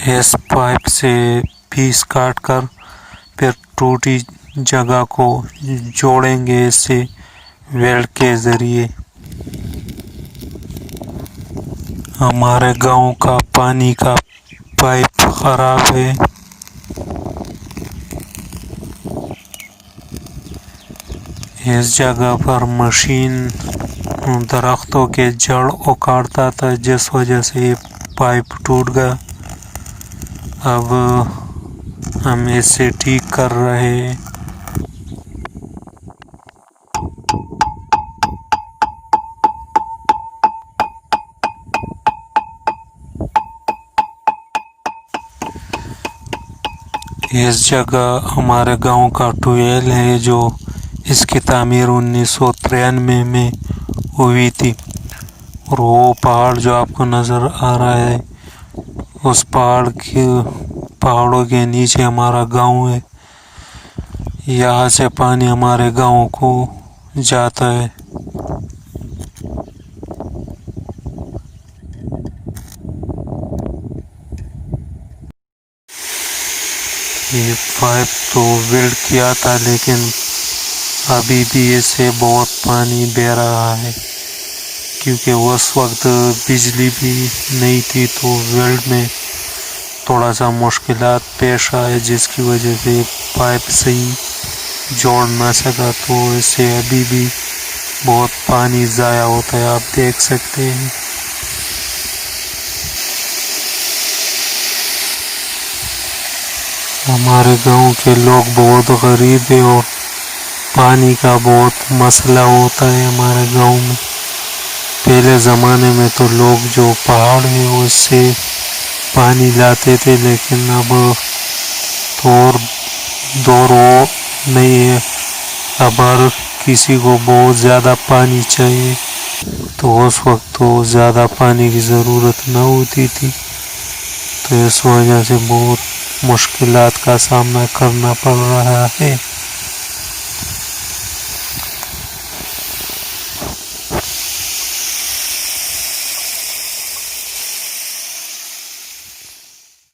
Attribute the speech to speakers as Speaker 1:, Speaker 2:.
Speaker 1: इस पाइप से पीस काट कर फिर टूटी जगह को जोड़ेंगे इससे वेल्ड के जरिए। हमारे गांव का पानी का पाइप खराब है। इस जगह पर मशीन दरख्तों के जड़ उखाड़ता था, जिस वजह से ये पाइप टूट गया। अब हम इसे ठीक कर रहे हैं। इस जगह हमारे गांव का ट्यूबवेल है, जो इसकी तामीर 1993 में हुई थी। और वो पहाड़ जो आपको नज़र आ रहा है, उस पहाड़ों के नीचे हमारा गांव है। यहाँ से पानी हमारे गांव को जाता है। ये पाइप तो वेल्ड किया था, लेकिन अभी भी इससे बहुत पानी बह रहा है, क्योंकि उस वक्त बिजली भी नहीं थी, तो वेल्ड में थोड़ा सा मुश्किलात पेश आए, जिसकी वजह से पाइप सही जोड़ ना सका। तो इससे अभी भी बहुत पानी ज़ाया होता है, आप देख सकते हैं। हमारे गांव के लोग बहुत गरीब हैं और पानी का बहुत मसला होता है हमारे गांव में। पहले ज़माने में तो लोग जो पहाड़ है उससे पानी लाते थे, लेकिन अब दौर वो नहीं है। अब हर किसी को बहुत ज़्यादा पानी चाहिए, तो उस वक्त तो ज़्यादा पानी की ज़रूरत न होती थी, तो इस वजह से बहुत मुश्किलात का सामना करना पड़ रहा है।